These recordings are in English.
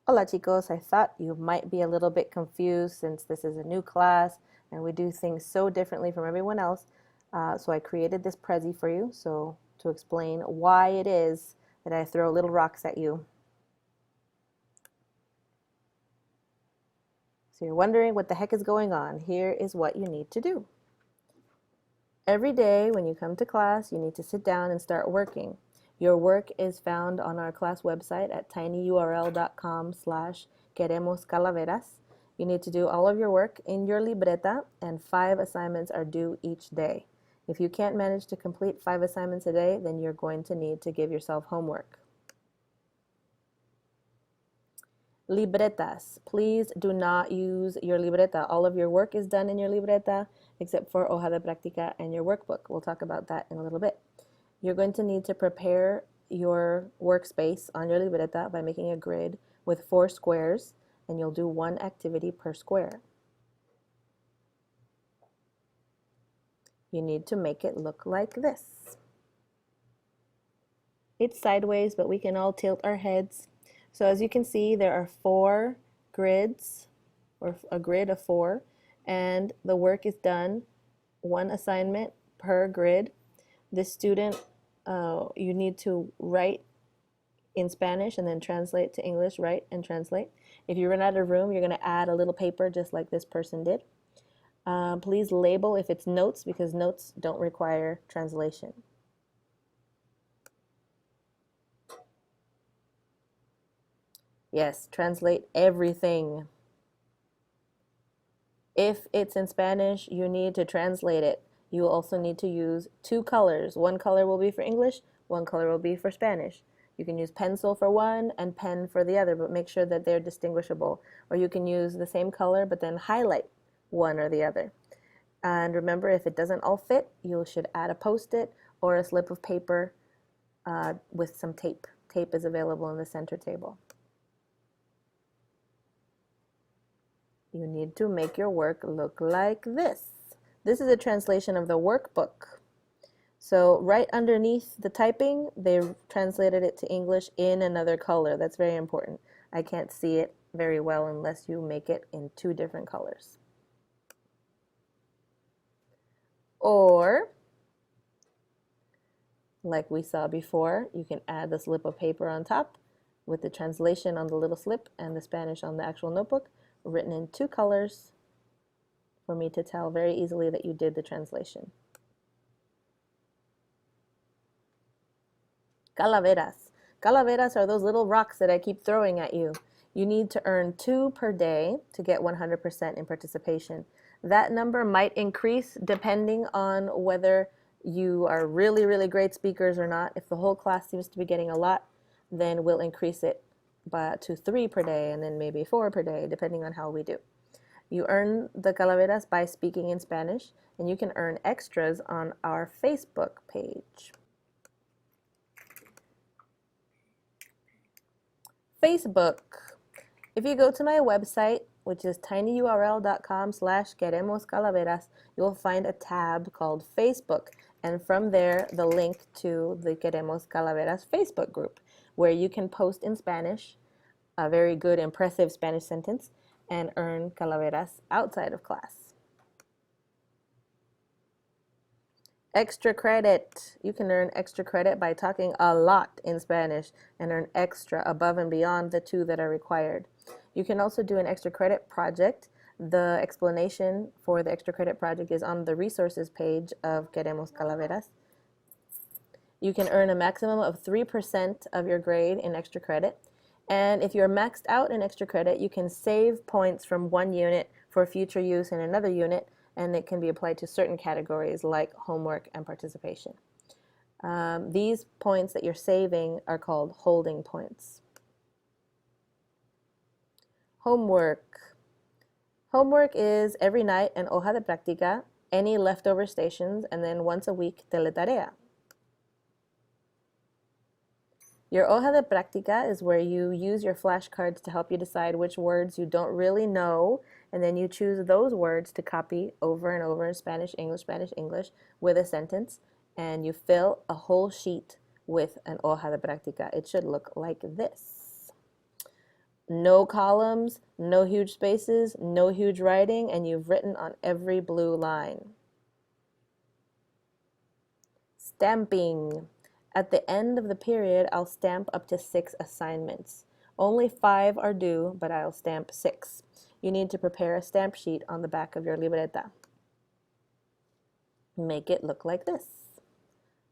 Hola chicos, I thought you might be a little bit confused since this is a new class and we do things so differently from everyone else. So I created this Prezi for you to explain why it is that I throw little rocks at you. So you're wondering what the heck is going on. Here is what you need to do. Every day when you come to class, you need to sit down and start working. Your work is found on our class website at tinyurl.com/queremos calaveras. You need to do all of your work in your libreta, and 5 assignments are due each day. If you can't manage to complete 5 assignments a day, then you're going to need to give yourself homework. Libretas. Please do not use your libreta. All of your work is done in your libreta except for hoja de práctica and your workbook. We'll talk about that in a little bit. You're going to need to prepare your workspace on your libreta by making a grid with 4 squares, and you'll do 1 activity per square. You need to make it look like this. It's sideways, but we can all tilt our heads. So as you can see, there are 4 grids, or a grid of 4, and the work is done 1 assignment per grid. The student, you need to write in Spanish and then translate to English, write and translate. If you run out of room, you're going to add a little paper just like this person did. Please label if it's notes, because notes don't require translation. Yes, translate everything. If it's in Spanish, you need to translate it. You will also need to use 2 colors. 1 color will be for English, 1 color will be for Spanish. You can use pencil for one and pen for the other, but make sure that they're distinguishable. Or you can use the same color, but then highlight one or the other. And remember, if it doesn't all fit, you should add a Post-it or a slip of paper with some tape. Tape is available in the center table. You need to make your work look like this. This is a translation of the workbook. So right underneath the typing, they've translated it to English in another color. That's very important. I can't see it very well unless you make it in 2 different colors. Or, like we saw before, you can add the slip of paper on top with the translation on the little slip and the Spanish on the actual notebook, written in 2 colors for me to tell very easily that you did the translation. Calaveras. Calaveras are those little rocks that I keep throwing at you. You need to earn 2 per day to get 100% in participation. That number might increase depending on whether you are really, really great speakers or not. If the whole class seems to be getting a lot, then we'll increase it to 3 per day and then maybe 4 per day, depending on how we do. You earn the calaveras by speaking in Spanish, and you can earn extras on our Facebook page. Facebook. If you go to my website, which is tinyurl.com/queremos calaveras, you'll find a tab called Facebook, and from there the link to the Queremos Calaveras Facebook group, where you can post in Spanish a very good, impressive Spanish sentence and earn calaveras outside of class. Extra credit. You can earn extra credit by talking a lot in Spanish and earn extra above and beyond the 2 that are required. You can also do an extra credit project. The explanation for the extra credit project is on the resources page of Queremos Calaveras. You can earn a maximum of 3% of your grade in extra credit. And if you're maxed out in extra credit, you can save points from one unit for future use in another unit, and it can be applied to certain categories like homework and participation. These points that you're saving are called holding points. Homework. Homework is every night an hoja de práctica, any leftover stations, and then once a week teletarea. Your hoja de práctica is where you use your flashcards to help you decide which words you don't really know, and then you choose those words to copy over and over in Spanish, English, Spanish, English with a sentence, and you fill a whole sheet with an hoja de práctica. It should look like this. No columns, no huge spaces, no huge writing, and you've written on every blue line. Stamping. At the end of the period, I'll stamp up to 6 assignments. Only 5 are due, but I'll stamp 6. You need to prepare a stamp sheet on the back of your libreta. Make it look like this.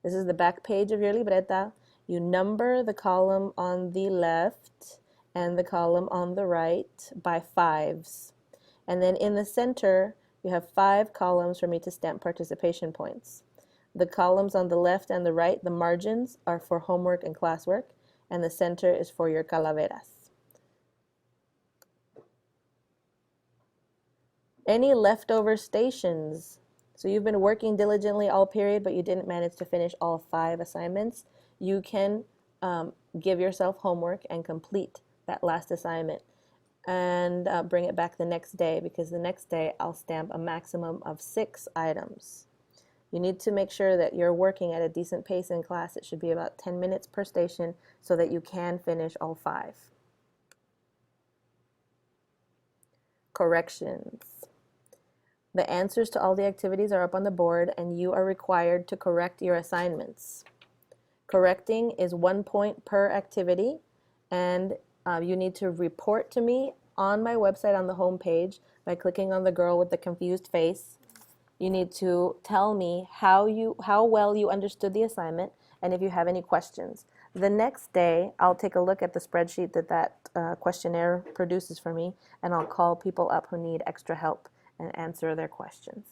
This is the back page of your libreta. You number the column on the left and the column on the right by 5s. And then in the center, you have 5 columns for me to stamp participation points. The columns on the left and the right, the margins, are for homework and classwork, and the center is for your calaveras. Any leftover stations? So you've been working diligently all period, but you didn't manage to finish all 5 assignments. You can give yourself homework and complete that last assignment and bring it back the next day, because the next day I'll stamp a maximum of 6 items. You need to make sure that you're working at a decent pace in class. It should be about 10 minutes per station so that you can finish all 5. Corrections. The answers to all the activities are up on the board, and you are required to correct your assignments. Correcting is 1 point per activity, and you need to report to me on my website on the home page by clicking on the girl with the confused face. You need to tell me how well you understood the assignment and if you have any questions. The next day, I'll take a look at the spreadsheet that questionnaire produces for me, and I'll call people up who need extra help and answer their questions.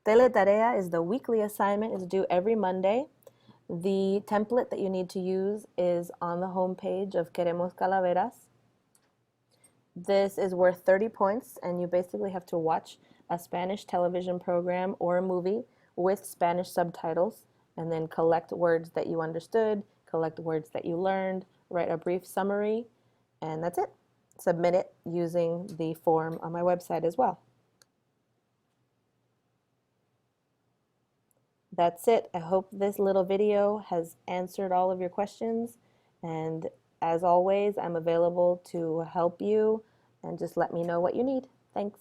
Teletarea is the weekly assignment. It's due every Monday. The template that you need to use is on the home page of Queremos Calaveras. This is worth 30 points, and you basically have to watch a Spanish television program or a movie with Spanish subtitles, and then collect words that you understood, collect words that you learned, write a brief summary, and that's it. Submit it using the form on my website as well. That's it. I hope this little video has answered all of your questions, and as always, I'm available to help you, and just let me know what you need. Thanks.